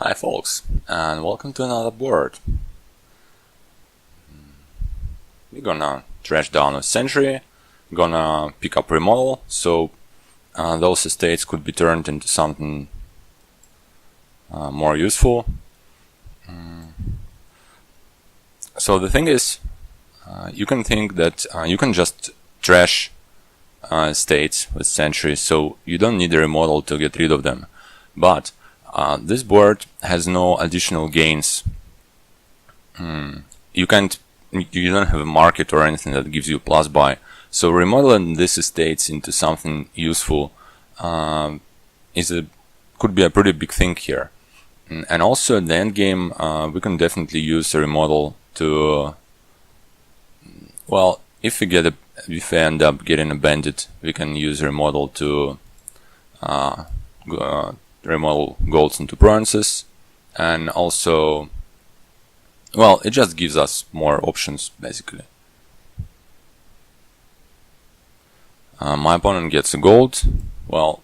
Hi folks, and welcome to another board. We're gonna trash down a century, gonna pick up remodel, so those estates could be turned into something more useful. So the thing is, you can think that you can just trash estates with centuries, so you don't need a remodel to get rid of them. But this board has no additional gains. You don't have a market or anything that gives you plus buy. So remodeling these estates into something useful could be a pretty big thing here. And also at the end game, we can definitely use a remodel to, well, if we end up getting a bandit, we can use remodel to remodel golds into bronzes, and also, well, it just gives us more options basically. My opponent gets a gold. Well,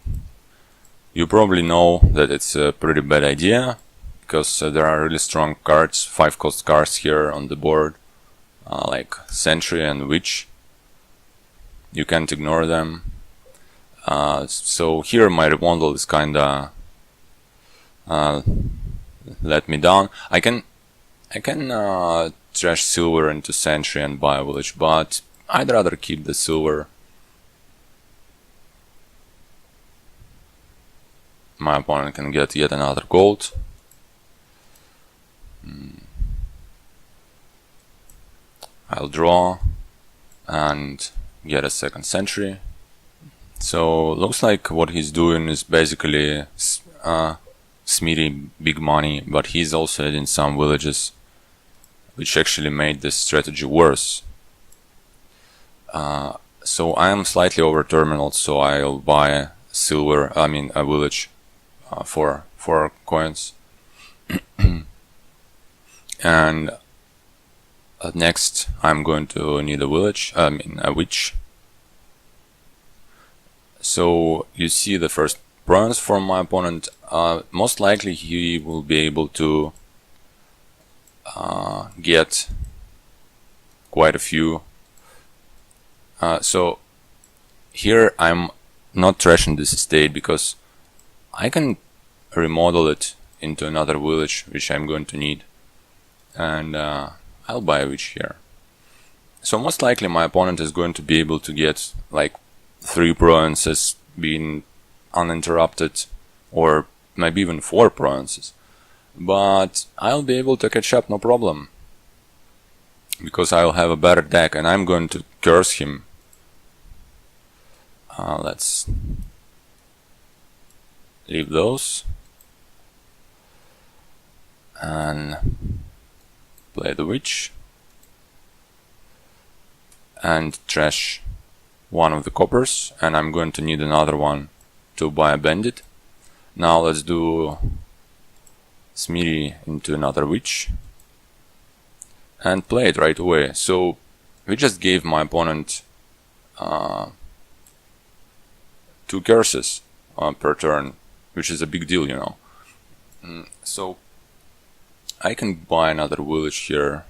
you probably know that it's a pretty bad idea, because there are really strong cards, 5-cost cards here on the board, like Sentry and Witch. You can't ignore them. So here my remodel is kinda let me down. I can trash silver into Sentry and buy a village, but I'd rather keep the silver. My opponent can get yet another gold. I'll draw and get a second Sentry. So looks like what he's doing is basically smeary big money, but he's also adding some villages, which actually made this strategy worse. So I am slightly over terminal, so I'll buy a village for 4 coins. And next I'm going to need a witch. So you see the first bronze from my opponent. Most likely he will be able to get quite a few. So here I'm not trashing this estate because I can remodel it into another village, which I'm going to need, and I'll buy a witch here. So most likely my opponent is going to be able to get like 3 provinces being uninterrupted, or maybe even 4 provinces, but I'll be able to catch up no problem, because I'll have a better deck and I'm going to curse him. Let's leave those and play the witch and trash one of the coppers, and I'm going to need another one to buy a bandit. Now let's do smeary into another witch and play it right away. So we just gave my opponent 2 curses per turn, which is a big deal, you know. So I can buy another village here,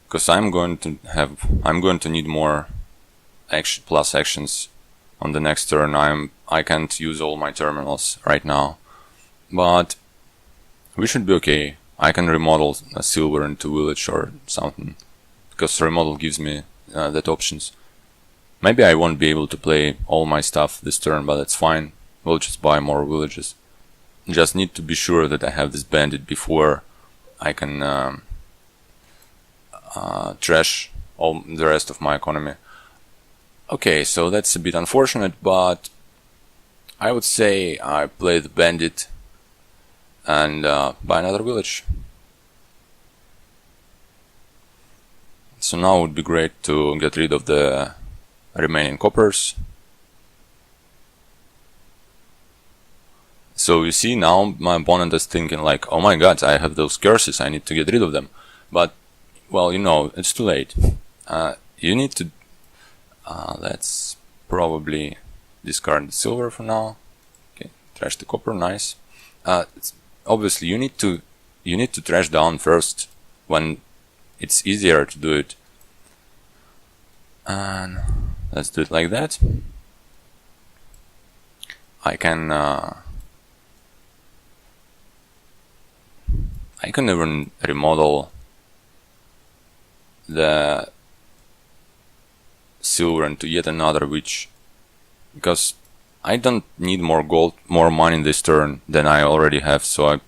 because I'm going to need more plus actions on the next turn. I can't use all my terminals right now, but we should be okay. I can remodel a silver into village or something, because remodel gives me that options. Maybe I won't be able to play all my stuff this turn, but that's fine. We'll just buy more villages. Just need to be sure that I have this bandit before I can trash all the rest of my economy. Okay, so that's a bit unfortunate, but I would say I play the bandit and buy another village. So now it would be great to get rid of the remaining coppers. So you see, now my opponent is thinking like, oh my god, I have those curses, I need to get rid of them. But, well, you know, it's too late. You need to... let's probably discard the silver for now. Okay, trash the copper, nice. obviously you need to trash down first when it's easier to do it. And let's do it like that. I can even remodel the silver into yet another witch, because I don't need more gold, more money this turn than I already have, so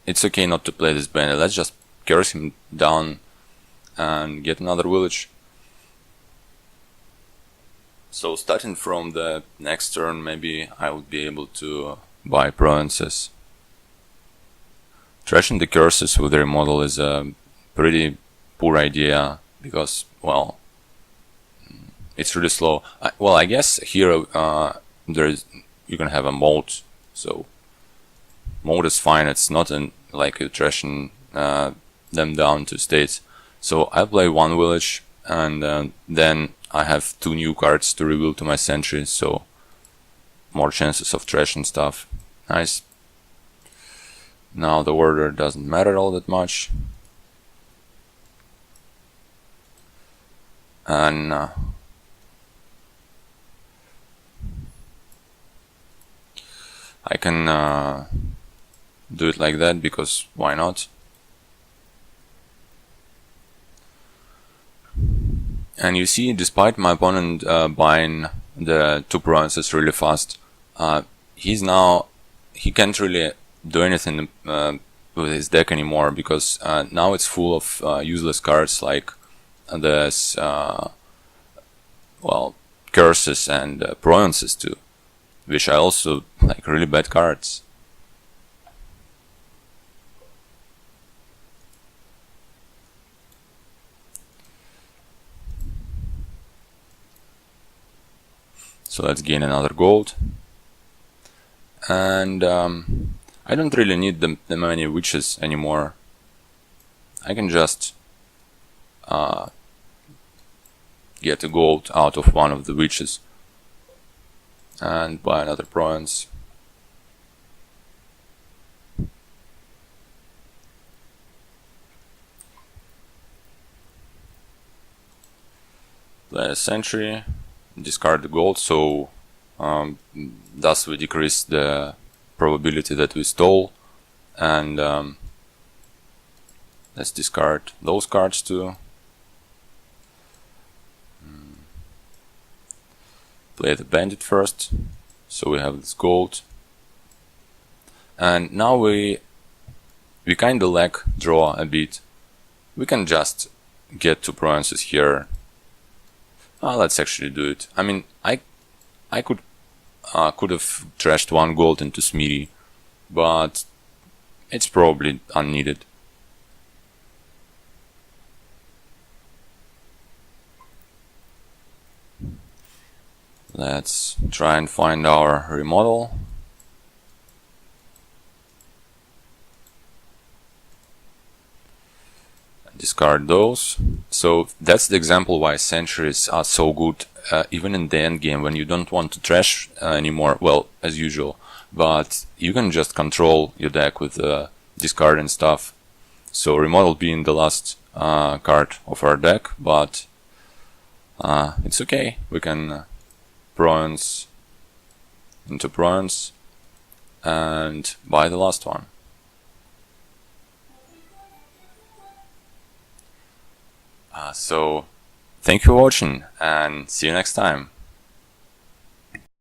it's okay not to play this bandit. Let's just curse him down and get another village. So starting from the next turn, maybe I would be able to buy provinces. Trashing the curses with the remodel is a pretty poor idea, because, well, it's really slow. I guess here you can have a mode, so mode is fine. It's not like you're trashing them down to states. So I play one village, and then I have 2 new cards to reveal to my sentry, so more chances of trashing stuff. Nice. Now the order doesn't matter all that much. And I can do it like that, because why not? And you see, despite my opponent buying the 2 provinces really fast, he can't really do anything with his deck anymore, because now it's full of useless cards like this, well, curses and provinces too, which are also like really bad cards. So let's gain another gold. And I don't really need the many witches anymore. I can just get a gold out of one of the witches and buy another province. Play a sentry, discard the gold, so thus we decrease the probability that we stole, and let's discard those cards too. Play the bandit first, so we have this gold, and now we kinda lack draw a bit. We can just get 2 provinces here. Let's actually do it. I mean, I could have trashed 1 gold into Smithy, but it's probably unneeded. Let's try and find our remodel. Discard those. So that's the example why sentries are so good, even in the end game when you don't want to trash anymore, well, as usual, but you can just control your deck with discard and stuff. So remodel being the last card of our deck, but it's okay. We can province into province and buy the last one. So thank you for watching, and see you next time.